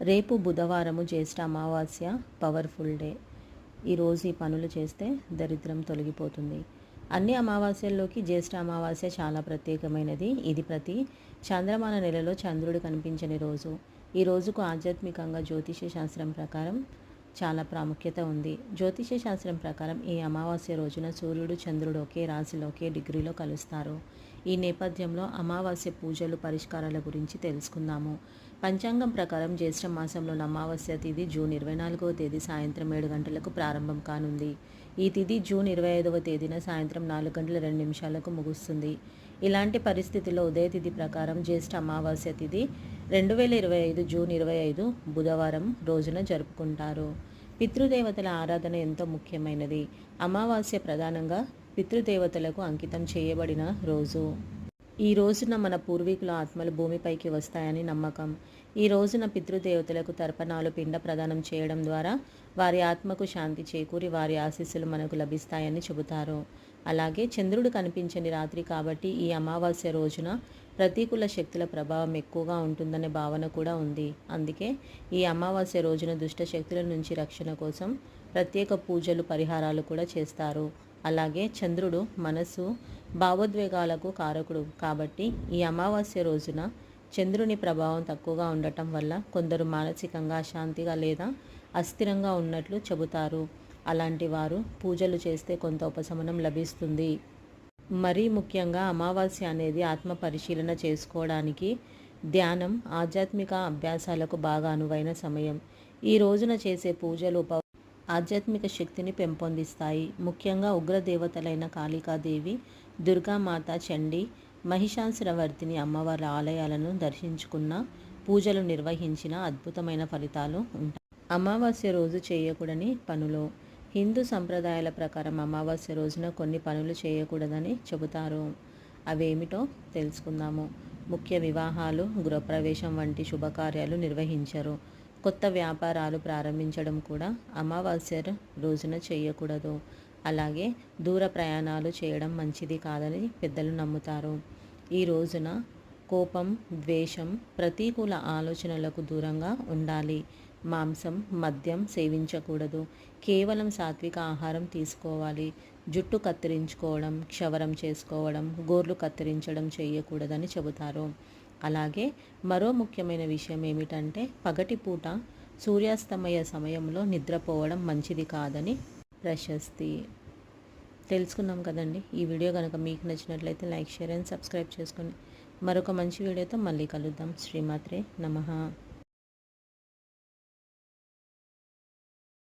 రేపు బుధవారము జ్యేష్ఠ అమావాస్య పవర్ఫుల్ డే. ఈరోజు ఈ పనులు చేస్తే దరిద్రం తొలగిపోతుంది. అన్ని అమావాస్యల్లోకి జ్యేష్ఠ అమావాస్య చాలా ప్రత్యేకమైనది. ఇది ప్రతి చంద్రమాన నెలలో చంద్రుడు కనిపించని రోజు. ఈ రోజుకు ఆధ్యాత్మికంగా జ్యోతిష శాస్త్రం ప్రకారం చాలా ప్రాముఖ్యత ఉంది. జ్యోతిష శాస్త్రం ప్రకారం ఈ అమావాస్య రోజున సూర్యుడు చంద్రుడు ఒకే రాశిలో ఒకే డిగ్రీలో కలుస్తారు. ఈ నేపథ్యంలో అమావాస్య పూజలు పరిష్కారాల గురించి తెలుసుకుందాము. పంచాంగం ప్రకారం జ్యేష్ఠ మాసంలోని అమావాస్య తిథి జూన్ 24వ తేదీ సాయంత్రం 7 గంటలకు ప్రారంభం కానుంది. ఈ తిథి జూన్ 25వ తేదీన సాయంత్రం 4 గంటల 2 నిమిషాలకు ముగుస్తుంది. ఇలాంటి పరిస్థితుల్లో ఉదయ తిథి ప్రకారం జ్యేష్ఠ అమావాస్య తిథి 2025 జూన్ 25 బుధవారం రోజున జరుపుకుంటారు. పితృదేవతల ఆరాధన ఎంతో ముఖ్యమైనది. అమావాస్య ప్రధానంగా పితృదేవతలకు అంకితం చేయబడిన రోజు. ఈ రోజున మన పూర్వీకుల ఆత్మలు భూమిపైకి వస్తాయని నమ్మకం. ఈ రోజున పితృదేవతలకు తర్పణాలు పిండ ప్రదానం చేయడం ద్వారా వారి ఆత్మకు శాంతి చేకూరి వారి ఆశీస్సులు మనకు లభిస్తాయని చెబుతారు. అలాగే చంద్రుడు కనిపించని రాత్రి కాబట్టి ఈ అమావాస్య రోజున ప్రతికూల శక్తుల ప్రభావం ఎక్కువగా ఉంటుందనే భావన కూడా ఉంది. అందుకే ఈ అమావాస్య రోజున దుష్ట శక్తుల నుంచి రక్షణ కోసం ప్రత్యేక పూజలు పరిహారాలు కూడా చేస్తారు. అలాగే చంద్రుడు మనసు భావోద్వేగాలకు కారకుడు కాబట్టి ఈ అమావాస్య రోజున చంద్రుని ప్రభావం తక్కువగా ఉండటం వల్ల కొందరు మానసికంగా అశాంతిగా లేదా అస్థిరంగా ఉన్నట్లు చెబుతారు. అలాంటి వారు పూజలు చేస్తే కొంత ఉపశమనం లభిస్తుంది. మరీ ముఖ్యంగా అమావాస్య అనేది ఆత్మ పరిశీలన చేసుకోవడానికి, ధ్యానం, ఆధ్యాత్మిక అభ్యాసాలకు బాగా అనువైన సమయం. ఈ రోజున చేసే పూజలు ఆధ్యాత్మిక శక్తిని పెంపొందిస్తాయి. ముఖ్యంగా ఉగ్రదేవతలైన కాళికాదేవి, దుర్గామాత, చండీ, మహిషాసురవర్తిని అమ్మవారి ఆలయాలను దర్శించుకున్న, పూజలు నిర్వహించిన అద్భుతమైన ఫలితాలు ఉంటాయి. అమావాస్య రోజు చేయకూడని పనులు. హిందూ సంప్రదాయాల ప్రకారం అమావాస్య రోజున కొన్ని పనులు చేయకూడదని చెబుతారు. అవేమిటో తెలుసుకుందాము. ముఖ్య వివాహాలు, గృహప్రవేశం వంటి శుభకార్యాలు నిర్వహించరు. కొత్త వ్యాపారాలు ప్రారంభించడం కూడా అమావాస్య రోజున చేయకూడదు. అలాగే దూర ప్రయాణాలు చేయడం మంచిది కాదని పెద్దలు నమ్ముతారు. ఈ రోజున కోపం, ద్వేషం, ప్రతికూల ఆలోచనలకు దూరంగా ఉండాలి. మాంసం, మద్యం సేవించకూడదు. కేవలం సాత్విక ఆహారం తీసుకోవాలి. జుట్టు కత్తిరించుకోవడం, క్షవరం చేసుకోవడం, గోర్లు కత్తిరించడం చేయకూడదని చెబుతారు. అలాగే మరో ముఖ్యమైన విషయం ఏమిటంటే పగటిపూట సూర్యాస్తమయ సమయంలో నిద్రపోవడం మంచిది కాదని ప్రశస్తి. తెలుసుకున్నాం కదండి. ఈ వీడియో కనుక మీకు నచ్చినట్లయితే లైక్, షేర్ అండ్ సబ్స్క్రైబ్ చేసుకోండి. మరొక మంచి వీడియోతో మళ్ళీ కలుద్దాం. శ్రీమాత్రే నమః.